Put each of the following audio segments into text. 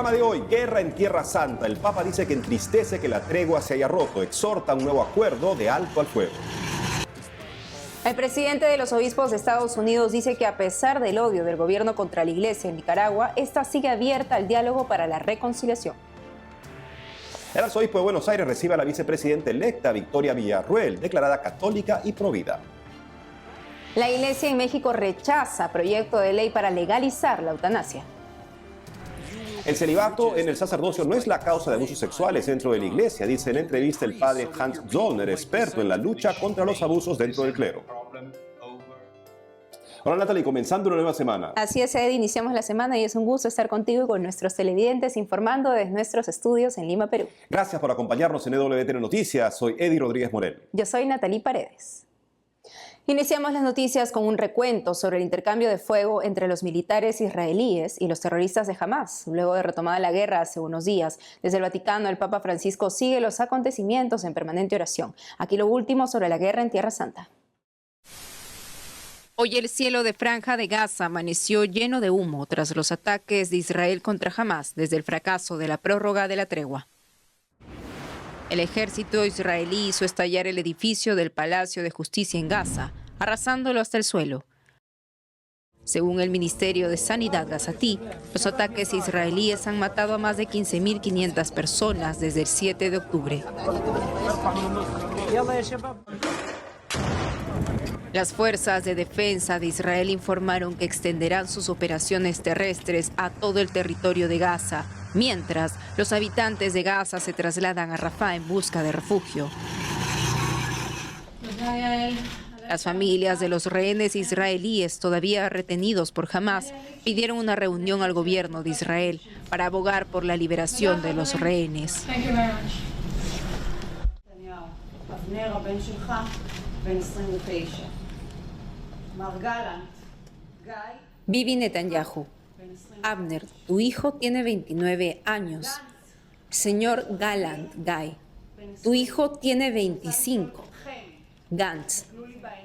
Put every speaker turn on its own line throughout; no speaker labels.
programa de hoy, guerra en Tierra Santa. El Papa dice que entristece que la tregua se haya roto. Exhorta un nuevo acuerdo de alto al fuego.
El presidente de los obispos de Estados Unidos dice que a pesar del odio del gobierno contra la iglesia en Nicaragua, esta sigue abierta al diálogo para la reconciliación.
El arzobispo de Buenos Aires recibe a la vicepresidenta electa Victoria Villarruel, declarada católica y provida.
La iglesia en México rechaza proyecto de ley para legalizar la eutanasia.
El celibato en el sacerdocio no es la causa de abusos sexuales dentro de la iglesia, dice en entrevista el padre Hans Zollner, experto en la lucha contra los abusos dentro del clero. Hola Natalie, comenzando una nueva semana.
Así es, Ed, iniciamos la semana y es un gusto estar contigo y con nuestros televidentes informando desde nuestros estudios en Lima, Perú.
Gracias por acompañarnos en EWTN Noticias. Soy Eddie Rodríguez Morel.
Yo soy Natalie Paredes. Iniciamos las noticias con un recuento sobre el intercambio de fuego entre los militares israelíes y los terroristas de Hamás. Luego de retomada la guerra hace unos días, desde el Vaticano el Papa Francisco sigue los acontecimientos en permanente oración. Aquí lo último sobre la guerra en Tierra Santa. Hoy el cielo de Franja de Gaza amaneció lleno de humo tras los ataques de Israel contra Hamás desde el fracaso de la prórroga de la tregua. El ejército israelí hizo estallar el edificio del Palacio de Justicia en Gaza, arrasándolo hasta el suelo. Según el Ministerio de Sanidad gazatí, los ataques israelíes han matado a más de 15.500 personas desde el 7 de octubre. Las fuerzas de defensa de Israel informaron que extenderán sus operaciones terrestres a todo el territorio de Gaza, mientras los habitantes de Gaza se trasladan a Rafah en busca de refugio. Las familias de los rehenes israelíes todavía retenidos por Hamás pidieron una reunión al gobierno de Israel para abogar por la liberación de los rehenes. Bibi Netanyahu. Abner, tu hijo tiene 29 años. Señor Gallant, Guy, tu hijo tiene 25. Gantz,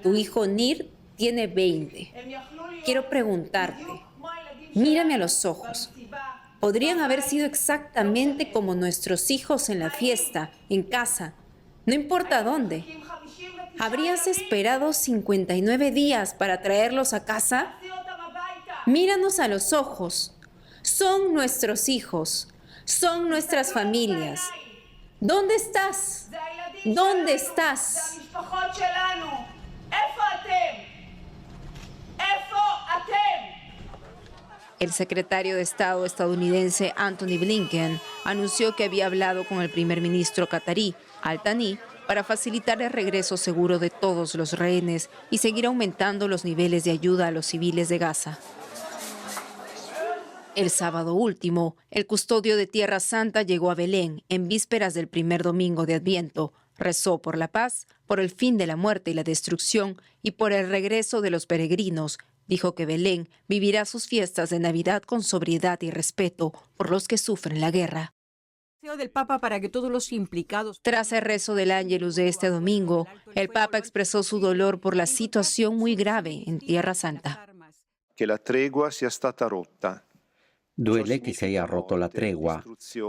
tu hijo Nir tiene 20. Quiero preguntarte, mírame a los ojos. Podrían haber sido exactamente como nuestros hijos en la fiesta, en casa, no importa dónde. ¿Habrías esperado 59 días para traerlos a casa? Míranos a los ojos. Son nuestros hijos. Son nuestras familias. ¿Dónde estás? ¿Dónde estás? El secretario de Estado estadounidense Antony Blinken anunció que había hablado con el primer ministro catarí, Al Thani, para facilitar el regreso seguro de todos los rehenes y seguir aumentando los niveles de ayuda a los civiles de Gaza. El sábado último, el custodio de Tierra Santa llegó a Belén en vísperas del primer domingo de Adviento. Rezó por la paz, por el fin de la muerte y la destrucción y por el regreso de los peregrinos. Dijo que Belén vivirá sus fiestas de Navidad con sobriedad y respeto por los que sufren la guerra.
Del Papa para que todos los implicados.
Tras el rezo del Ángelus de este domingo, el Papa expresó su dolor por la situación muy grave en Tierra Santa.
Que la tregua sia stata rotta.
Duele que se haya roto la tregua.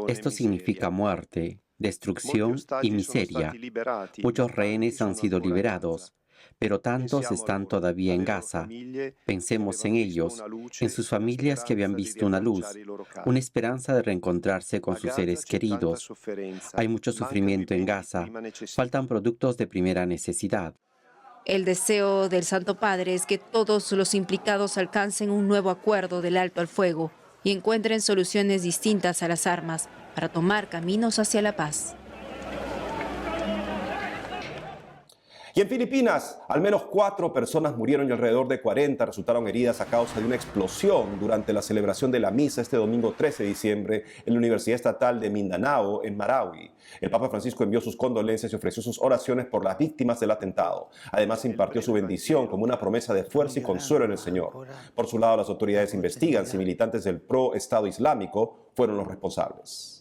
Esto significa muerte, destrucción y miseria. Muchos rehenes han sido liberados, pero tantos están todavía en Gaza. Pensemos en ellos, en sus familias que habían visto una luz, una esperanza de reencontrarse con sus seres queridos. Hay mucho sufrimiento en Gaza, faltan productos de primera necesidad.
El deseo del Santo Padre es que todos los implicados alcancen un nuevo acuerdo del alto al fuego y encuentren soluciones distintas a las armas para tomar caminos hacia la paz.
Y en Filipinas, al menos 4 personas murieron y alrededor de 40 resultaron heridas a causa de una explosión durante la celebración de la misa este domingo 13 de diciembre en la Universidad Estatal de Mindanao, en Marawi. El Papa Francisco envió sus condolencias y ofreció sus oraciones por las víctimas del atentado. Además, impartió su bendición como una promesa de fuerza y consuelo en el Señor. Por su lado, las autoridades investigan si militantes del pro-Estado Islámico fueron los responsables.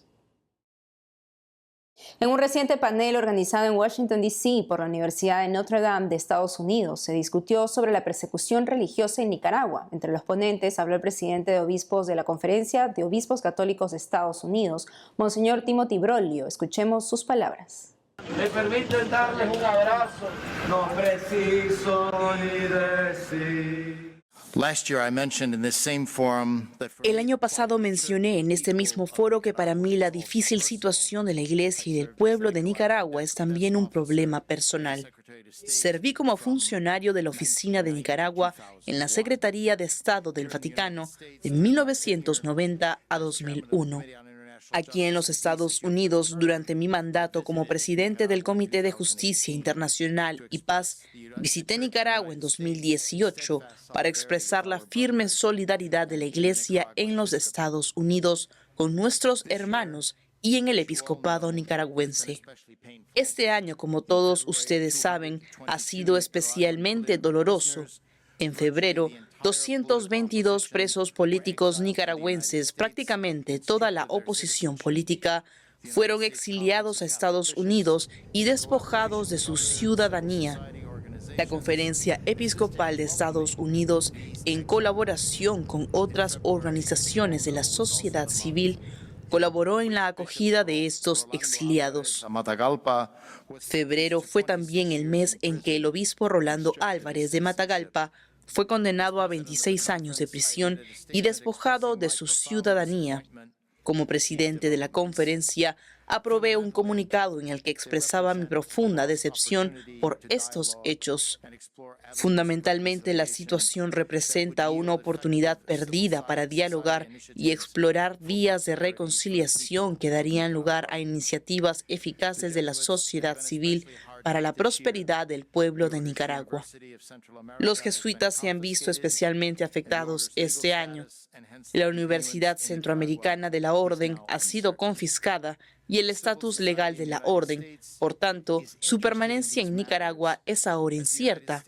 En un reciente panel organizado en Washington, D.C. por la Universidad de Notre Dame de Estados Unidos, se discutió sobre la persecución religiosa en Nicaragua. Entre los ponentes habló el presidente de obispos de la Conferencia de Obispos Católicos de Estados Unidos, Monseñor Timothy Broglio. Escuchemos sus palabras.
Me permiten darles un abrazo. No preciso ni decir.
El año pasado mencioné en este mismo foro que para mí la difícil situación de la Iglesia y del pueblo de Nicaragua es también un problema personal. Serví como funcionario de la Oficina de Nicaragua en la Secretaría de Estado del Vaticano de 1990 a 2001. Aquí en los Estados Unidos, durante mi mandato como presidente del Comité de Justicia Internacional y Paz, visité Nicaragua en 2018 para expresar la firme solidaridad de la Iglesia en los Estados Unidos con nuestros hermanos y en el episcopado nicaragüense. Este año, como todos ustedes saben, ha sido especialmente doloroso. En febrero, 222 presos políticos nicaragüenses, prácticamente toda la oposición política, fueron exiliados a Estados Unidos y despojados de su ciudadanía. La Conferencia Episcopal de Estados Unidos, en colaboración con otras organizaciones de la sociedad civil, colaboró en la acogida de estos exiliados. Febrero fue también el mes en que el obispo Rolando Álvarez de Matagalpa fue condenado a 26 años de prisión y despojado de su ciudadanía. Como presidente de la conferencia, aprobé un comunicado en el que expresaba mi profunda decepción por estos hechos. Fundamentalmente, la situación representa una oportunidad perdida para dialogar y explorar vías de reconciliación que darían lugar a iniciativas eficaces de la sociedad civil para la prosperidad del pueblo de Nicaragua. Los jesuitas se han visto especialmente afectados este año. La Universidad Centroamericana de la Orden ha sido confiscada y el estatus legal de la Orden. Por tanto, su permanencia en Nicaragua es ahora incierta.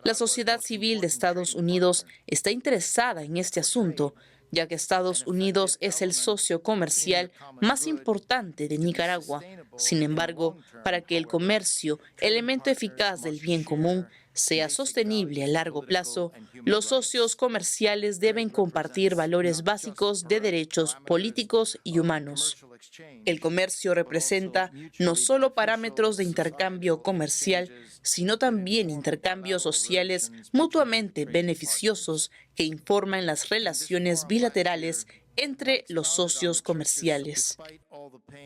La sociedad civil de Estados Unidos está interesada en este asunto, ya que Estados Unidos es el socio comercial más importante de Nicaragua. Sin embargo, para que el comercio, elemento eficaz del bien común, sea sostenible a largo plazo, los socios comerciales deben compartir valores básicos de derechos políticos y humanos. El comercio representa no solo parámetros de intercambio comercial, sino también intercambios sociales mutuamente beneficiosos que informan las relaciones bilaterales entre los socios comerciales.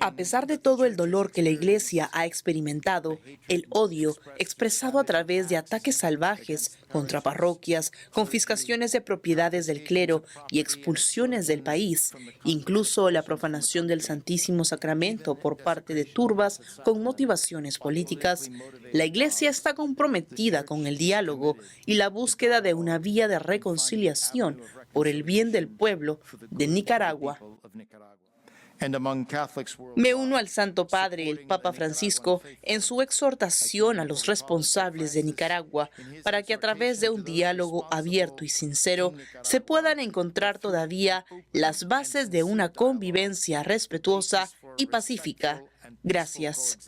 A pesar de todo el dolor que la Iglesia ha experimentado, el odio expresado a través de ataques salvajes contra parroquias, confiscaciones de propiedades del clero y expulsiones del país, incluso la profanación del Santísimo Sacramento por parte de turbas con motivaciones políticas, la Iglesia está comprometida con el diálogo y la búsqueda de una vía de reconciliación por el bien del pueblo de Nicaragua. Me uno al Santo Padre, el Papa Francisco, en su exhortación a los responsables de Nicaragua para que a través de un diálogo abierto y sincero se puedan encontrar todavía las bases de una convivencia respetuosa y pacífica. Gracias.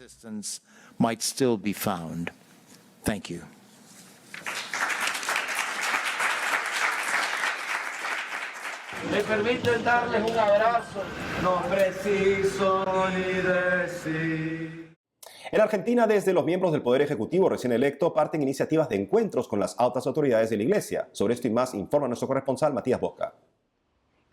Me permiten darles un abrazo. No preciso ni decir.
En Argentina, desde los miembros del Poder Ejecutivo recién electo parten iniciativas de encuentros con las altas autoridades de la Iglesia. Sobre esto y más informa nuestro corresponsal Matías Bosca.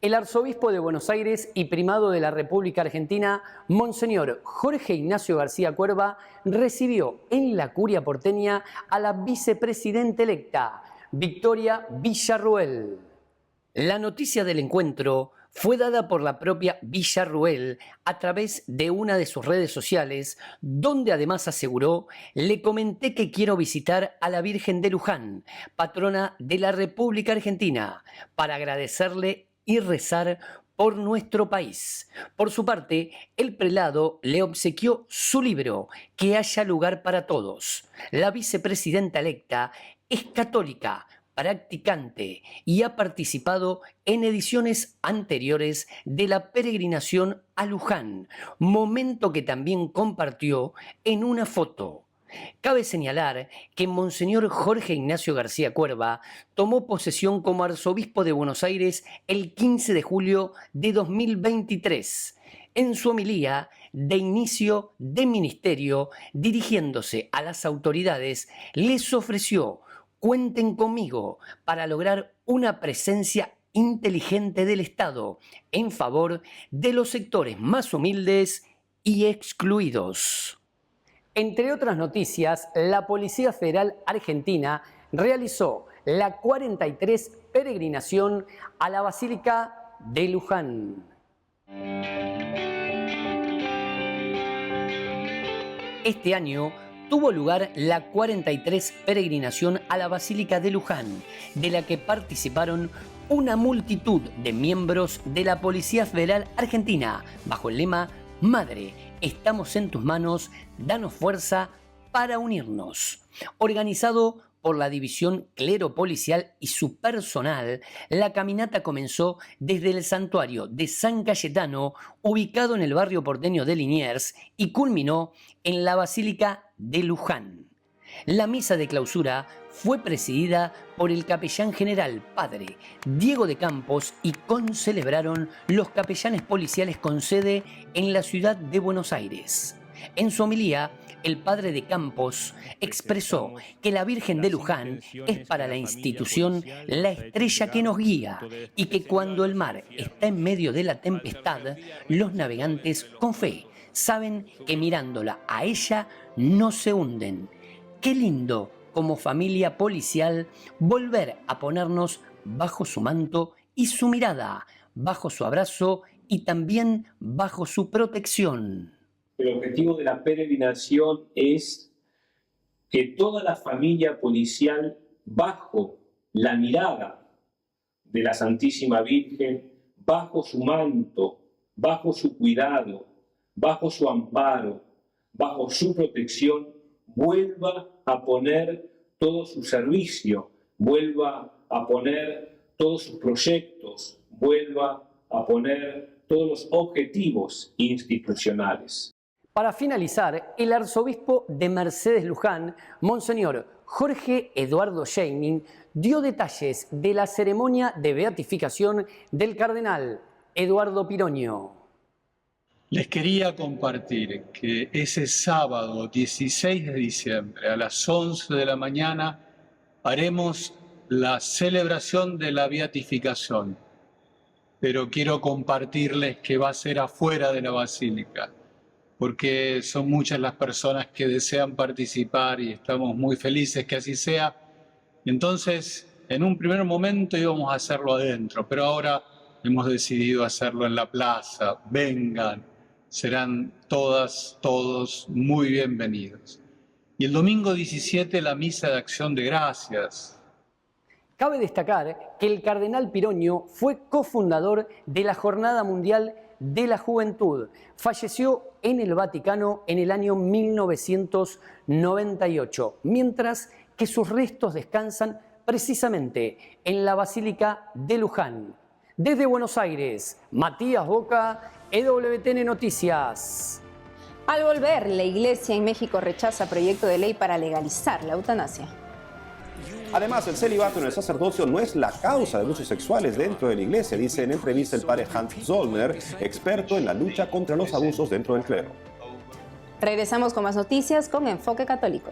El arzobispo de Buenos Aires y primado de la República Argentina, Monseñor Jorge Ignacio García Cuerva, recibió en la curia porteña a la vicepresidenta electa, Victoria Villarruel. La noticia del encuentro fue dada por la propia Villarruel a través de una de sus redes sociales, donde además aseguró: le comenté que quiero visitar a la Virgen de Luján, patrona de la República Argentina, para agradecerle y rezar por nuestro país. Por su parte, el prelado le obsequió su libro, Que haya lugar para todos. La vicepresidenta electa es católica, practicante y ha participado en ediciones anteriores de la peregrinación a Luján, momento que también compartió en una foto. Cabe señalar que Monseñor Jorge Ignacio García Cuerva tomó posesión como arzobispo de Buenos Aires el 15 de julio de 2023. En su homilía de inicio de ministerio, dirigiéndose a las autoridades, les ofreció: cuenten conmigo para lograr una presencia inteligente del Estado en favor de los sectores más humildes y excluidos. Entre otras noticias, la Policía Federal Argentina realizó la 43 peregrinación a la Basílica de Luján. Este año tuvo lugar la 43 peregrinación a la Basílica de Luján, de la que participaron una multitud de miembros de la Policía Federal Argentina, bajo el lema Madre, estamos en tus manos, danos fuerza para unirnos. Organizado por la División Clero Policial y su personal, la caminata comenzó desde el santuario de San Cayetano, ubicado en el barrio porteño de Liniers, y culminó en la Basílica de Luján. La misa de clausura fue presidida por el capellán general Padre Diego de Campos y concelebraron los capellanes policiales con sede en la ciudad de Buenos Aires. En su homilía, el Padre de Campos expresó que la Virgen de Luján es para la institución la estrella que nos guía y que cuando el mar está en medio de la tempestad, los navegantes con fe saben que mirándola a ella no se hunden. Qué lindo como familia policial volver a ponernos bajo su manto y su mirada, bajo su abrazo y también bajo su protección.
El objetivo de la peregrinación es que toda la familia policial, bajo la mirada de la Santísima Virgen, bajo su manto, bajo su cuidado, bajo su amparo, bajo su protección, vuelva a poner todo su servicio, vuelva a poner todos sus proyectos, vuelva a poner todos los objetivos institucionales.
Para finalizar, el arzobispo de Mercedes Luján, Monseñor Jorge Eduardo Scheining, dio detalles de la ceremonia de beatificación del cardenal Eduardo Piroño.
Les quería compartir que ese sábado 16 de diciembre a las 11 de la mañana haremos la celebración de la beatificación, pero quiero compartirles que va a ser afuera de la basílica, porque son muchas las personas que desean participar y estamos muy felices que así sea. Entonces, en un primer momento íbamos a hacerlo adentro, pero ahora hemos decidido hacerlo en la plaza. Vengan, serán todas, todos muy bienvenidos. Y el domingo 17 la misa de acción de gracias.
Cabe destacar que el cardenal Piroño fue cofundador de la Jornada Mundial de la Juventud. Falleció en el Vaticano en el año 1998, mientras que sus restos descansan precisamente en la Basílica de Luján. Desde Buenos Aires, Matías Boca, EWTN Noticias.
Al volver, la Iglesia en México rechaza proyecto de ley para legalizar la eutanasia.
Además, el celibato en el sacerdocio no es la causa de abusos sexuales dentro de la Iglesia, dice en entrevista el padre Hans Zollner, experto en la lucha contra los abusos dentro del clero.
Regresamos con más noticias con Enfoque Católico.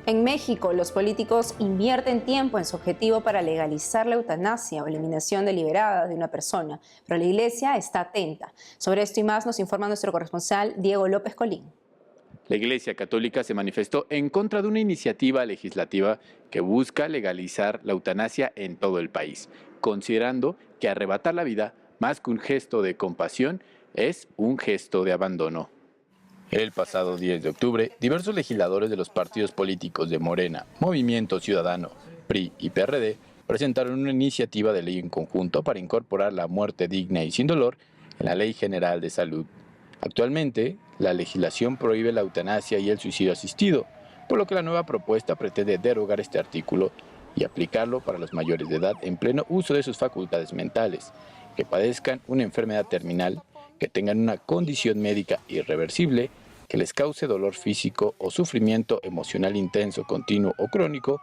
En México, los políticos invierten tiempo en su objetivo para legalizar la eutanasia o eliminación deliberada de una persona, pero la Iglesia está atenta. Sobre esto y más nos informa nuestro corresponsal Diego López Colín.
La Iglesia Católica se manifestó en contra de una iniciativa legislativa que busca legalizar la eutanasia en todo el país, considerando que arrebatar la vida, más que un gesto de compasión, es un gesto de abandono. El pasado 10 de octubre, diversos legisladores de los partidos políticos de Morena, Movimiento Ciudadano, PRI y PRD presentaron una iniciativa de ley en conjunto para incorporar la muerte digna y sin dolor en la Ley General de Salud. Actualmente, la legislación prohíbe la eutanasia y el suicidio asistido, por lo que la nueva propuesta pretende derogar este artículo y aplicarlo para los mayores de edad en pleno uso de sus facultades mentales, que padezcan una enfermedad terminal, que tengan una condición médica irreversible, que les cause dolor físico o sufrimiento emocional intenso, continuo o crónico,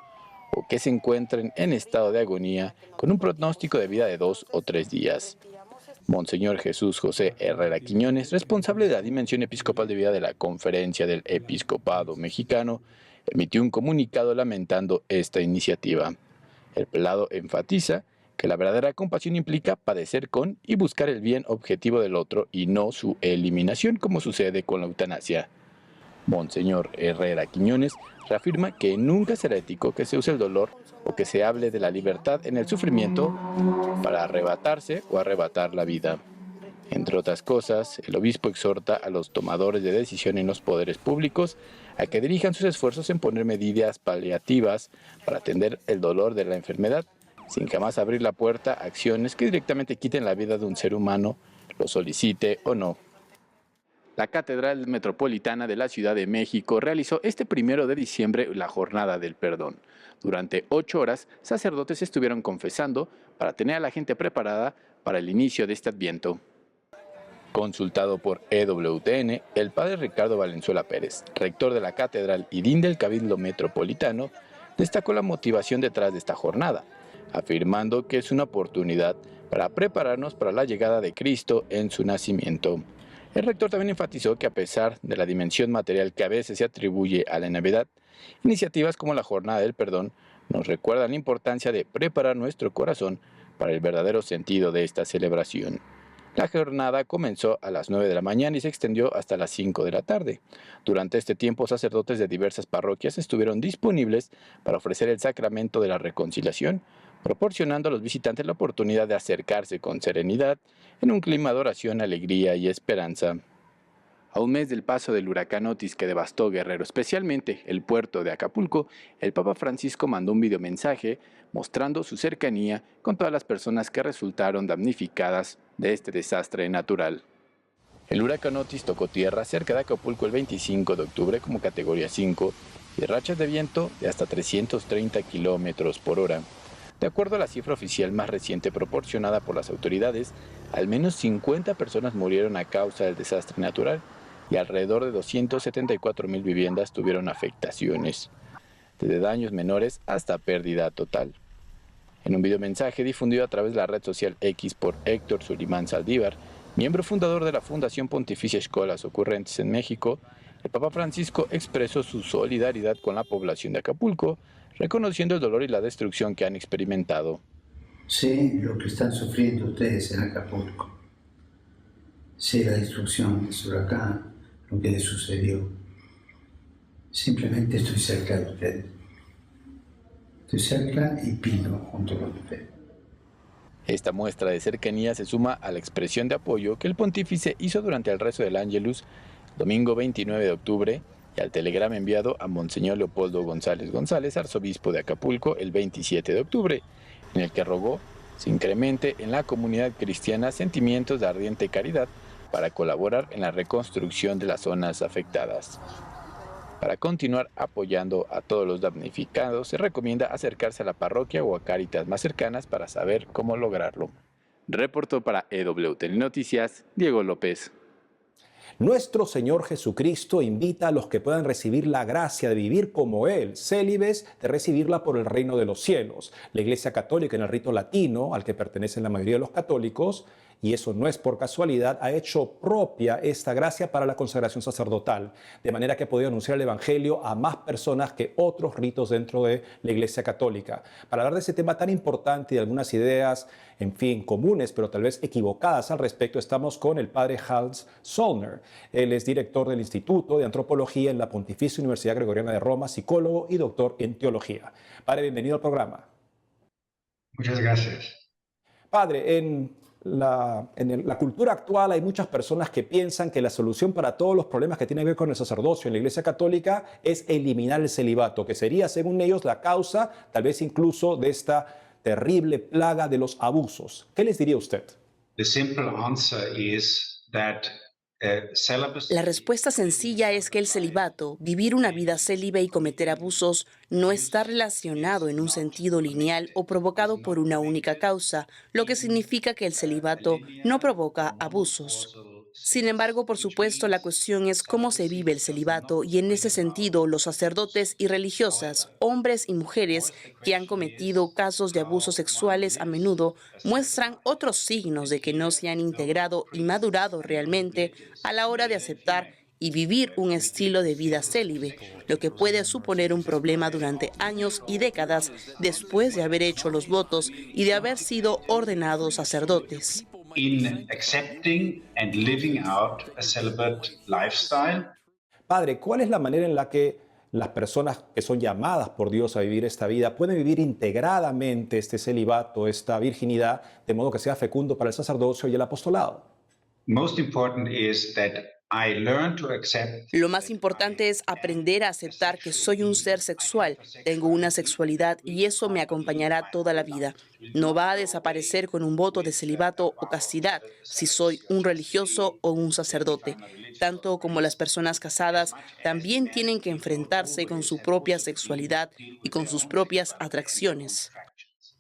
o que se encuentren en estado de agonía con un pronóstico de vida de 2 o 3 días. Monseñor Jesús José Herrera Quiñones, responsable de la Dimensión Episcopal de Vida de la Conferencia del Episcopado Mexicano, emitió un comunicado lamentando esta iniciativa. El prelado enfatiza que la verdadera compasión implica padecer con y buscar el bien objetivo del otro y no su eliminación, como sucede con la eutanasia. Monseñor Herrera Quiñones reafirma que nunca será ético que se use el dolor o que se hable de la libertad en el sufrimiento para arrebatarse o arrebatar la vida. Entre otras cosas, el obispo exhorta a los tomadores de decisión en los poderes públicos a que dirijan sus esfuerzos en poner medidas paliativas para atender el dolor de la enfermedad, sin jamás abrir la puerta a acciones que directamente quiten la vida de un ser humano, lo solicite o no. La Catedral Metropolitana de la Ciudad de México realizó este 1 de diciembre la Jornada del Perdón. Durante 8 horas, sacerdotes estuvieron confesando para tener a la gente preparada para el inicio de este Adviento. Consultado por EWTN, el padre Ricardo Valenzuela Pérez, rector de la Catedral y deán del Cabildo Metropolitano, destacó la motivación detrás de esta jornada, afirmando que es una oportunidad para prepararnos para la llegada de Cristo en su nacimiento. El rector también enfatizó que a pesar de la dimensión material que a veces se atribuye a la Navidad, iniciativas como la Jornada del Perdón nos recuerdan la importancia de preparar nuestro corazón para el verdadero sentido de esta celebración. La jornada comenzó a las 9 de la mañana y se extendió hasta las 5 de la tarde. Durante este tiempo, sacerdotes de diversas parroquias estuvieron disponibles para ofrecer el sacramento de la reconciliación, proporcionando a los visitantes la oportunidad de acercarse con serenidad en un clima de oración, alegría y esperanza. A un mes del paso del huracán Otis que devastó Guerrero, especialmente el puerto de Acapulco, el Papa Francisco mandó un videomensaje mostrando su cercanía con todas las personas que resultaron damnificadas de este desastre natural. El huracán Otis tocó tierra cerca de Acapulco el 25 de octubre como categoría 5 y rachas de viento de hasta 330 kilómetros por hora. De acuerdo a la cifra oficial más reciente proporcionada por las autoridades, al menos 50 personas murieron a causa del desastre natural y alrededor de 274,000 viviendas tuvieron afectaciones, desde daños menores hasta pérdida total. En un videomensaje difundido a través de la red social X por Héctor Sulimán Saldívar, miembro fundador de la Fundación Pontificia Escolas Ocurrentes en México, el Papa Francisco expresó su solidaridad con la población de Acapulco, reconociendo el dolor y la destrucción que han experimentado.
Sé lo que están sufriendo ustedes en Acapulco. Sé la destrucción de ese huracán, lo que les sucedió. Simplemente estoy cerca de ustedes. Estoy cerca y pido junto con ustedes.
Esta muestra de cercanía se suma a la expresión de apoyo que el pontífice hizo durante el rezo del Ángelus, domingo 29 de octubre, y al telegrama enviado a Monseñor Leopoldo González González, arzobispo de Acapulco, el 27 de octubre, en el que rogó se incremente en la comunidad cristiana sentimientos de ardiente caridad para colaborar en la reconstrucción de las zonas afectadas. Para continuar apoyando a todos los damnificados, se recomienda acercarse a la parroquia o a Cáritas más cercanas para saber cómo lograrlo. Reportó para EWTN Noticias, Diego López.
Nuestro Señor Jesucristo invita a los que puedan recibir la gracia de vivir como Él, célibes, de recibirla por el reino de los cielos. La Iglesia Católica, en el rito latino, al que pertenecen la mayoría de los católicos, y eso no es por casualidad, ha hecho propia esta gracia para la consagración sacerdotal, de manera que ha podido anunciar el Evangelio a más personas que otros ritos dentro de la Iglesia Católica. Para hablar de ese tema tan importante y de algunas ideas, en fin, comunes, pero tal vez equivocadas al respecto, estamos con el padre Hans Zollner. Él es director del Instituto de Antropología en la Pontificia Universidad Gregoriana de Roma, psicólogo y doctor en teología. Padre, bienvenido al programa.
Muchas gracias.
Padre, en la cultura actual hay muchas personas que piensan que la solución para todos los problemas que tienen que ver con el sacerdocio en la Iglesia Católica es eliminar el celibato, que sería, según ellos, la causa, tal vez incluso de terrible plaga de los abusos. ¿Qué les diría usted?
La respuesta sencilla es que el celibato, vivir una vida célibe y cometer abusos, no está relacionado en un sentido lineal o provocado por una única causa, lo que significa que el celibato no provoca abusos. Sin embargo, por supuesto, la cuestión es cómo se vive el celibato y en ese sentido los sacerdotes y religiosas, hombres y mujeres que han cometido casos de abusos sexuales a menudo muestran otros signos de que no se han integrado y madurado realmente a la hora de aceptar y vivir un estilo de vida célibe, lo que puede suponer un problema durante años y décadas después de haber hecho los votos y de haber sido ordenados sacerdotes.
Padre, ¿cuál es la manera en la que las personas que son llamadas por Dios a vivir esta vida pueden vivir integradamente este celibato, esta virginidad, de modo que sea fecundo para el sacerdocio y el apostolado?
Lo más importante es aprender a aceptar que soy un ser sexual, tengo una sexualidad y eso me acompañará toda la vida. No va a desaparecer con un voto de celibato o castidad si soy un religioso o un sacerdote. Tanto como las personas casadas también tienen que enfrentarse con su propia sexualidad y con sus propias atracciones.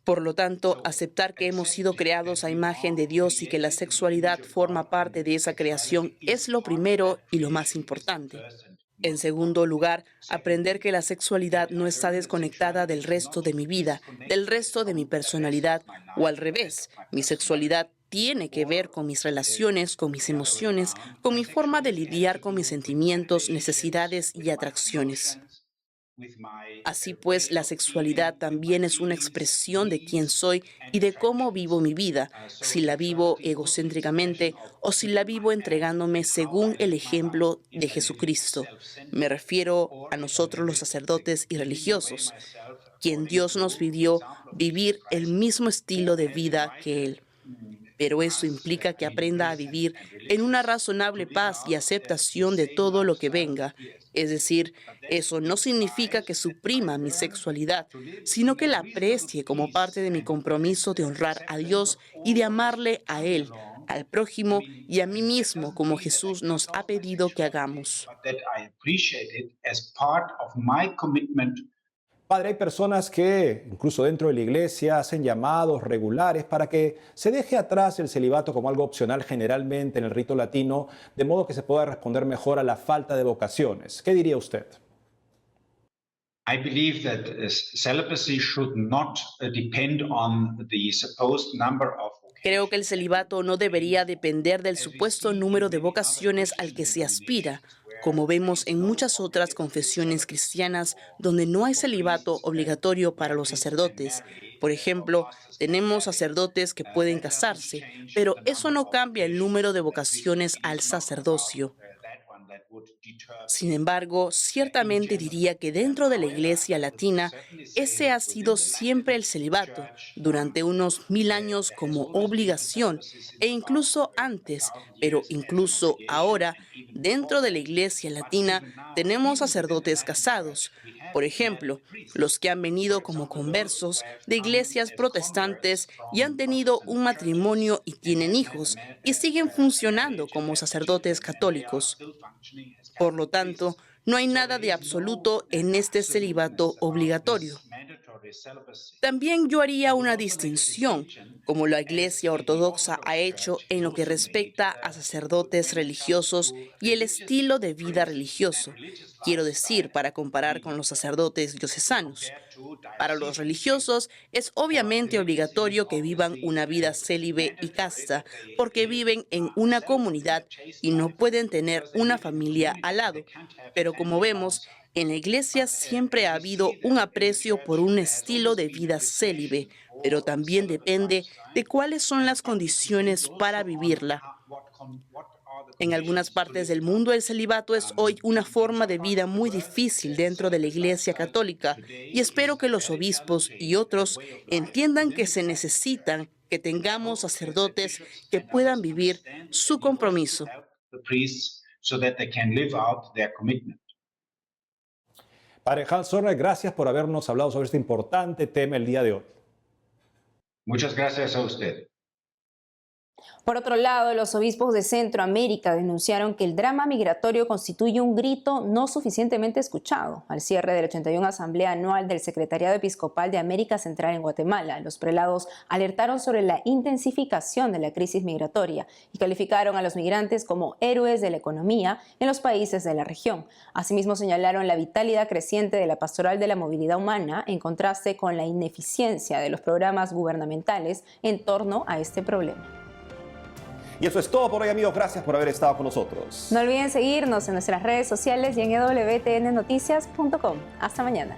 Por lo tanto, aceptar que hemos sido creados a imagen de Dios y que la sexualidad forma parte de esa creación es lo primero y lo más importante. En segundo lugar, aprender que la sexualidad no está desconectada del resto de mi vida, del resto de mi personalidad, o al revés, mi sexualidad tiene que ver con mis relaciones, con mis emociones, con mi forma de lidiar con mis sentimientos, necesidades y atracciones. Así pues, la sexualidad también es una expresión de quién soy y de cómo vivo mi vida, si la vivo egocéntricamente o si la vivo entregándome según el ejemplo de Jesucristo. Me refiero a nosotros los sacerdotes y religiosos, quien Dios nos pidió vivir el mismo estilo de vida que Él. Pero eso implica que aprenda a vivir en una razonable paz y aceptación de todo lo que venga. Es decir, eso no significa que suprima mi sexualidad, sino que la aprecie como parte de mi compromiso de honrar a Dios y de amarle a Él, al prójimo y a mí mismo, como Jesús nos ha pedido que hagamos.
Padre, hay personas que, incluso dentro de la iglesia, hacen llamados regulares para que se deje atrás el celibato como algo opcional generalmente en el rito latino, de modo que se pueda responder mejor a la falta de vocaciones. ¿Qué diría usted?
I believe that celibacy should not depend on the supposed number of.
Creo que el celibato no debería depender del supuesto número de vocaciones al que se aspira, como vemos en muchas otras confesiones cristianas donde no hay celibato obligatorio para los sacerdotes. Por ejemplo, tenemos sacerdotes que pueden casarse, pero eso no cambia el número de vocaciones al sacerdocio. Sin embargo, ciertamente diría que dentro de la Iglesia latina, ese ha sido siempre el celibato, durante unos 1000 años como obligación, e incluso antes, pero incluso ahora, dentro de la Iglesia latina, tenemos sacerdotes casados. Por ejemplo, los que han venido como conversos de iglesias protestantes y han tenido un matrimonio y tienen hijos, y siguen funcionando como sacerdotes católicos. Por lo tanto, no hay nada de absoluto en este celibato obligatorio. También yo haría una distinción, como la Iglesia Ortodoxa ha hecho en lo que respecta a sacerdotes religiosos y el estilo de vida religioso. Quiero decir, para comparar con los sacerdotes diocesanos. Para los religiosos es obviamente obligatorio que vivan una vida célibe y casta, porque viven en una comunidad y no pueden tener una familia al lado. Pero como vemos, en la Iglesia siempre ha habido un aprecio por un estilo de vida célibe, pero también depende de cuáles son las condiciones para vivirla. En algunas partes del mundo el celibato es hoy una forma de vida muy difícil dentro de la Iglesia Católica y espero que los obispos y otros entiendan que se necesitan que tengamos sacerdotes que puedan vivir su compromiso.
Padre Hans Zorner, gracias por habernos hablado sobre este importante tema el día de hoy.
Muchas gracias a usted.
Por otro lado, los obispos de Centroamérica denunciaron que el drama migratorio constituye un grito no suficientemente escuchado. Al cierre de la 81 Asamblea Anual del Secretariado Episcopal de América Central en Guatemala, los prelados alertaron sobre la intensificación de la crisis migratoria y calificaron a los migrantes como héroes de la economía en los países de la región. Asimismo, señalaron la vitalidad creciente de la pastoral de la movilidad humana en contraste con la ineficiencia de los programas gubernamentales en torno a este problema.
Y eso es todo por hoy, amigos. Gracias por haber estado con nosotros.
No olviden seguirnos en nuestras redes sociales y en wtnnoticias.com. Hasta mañana.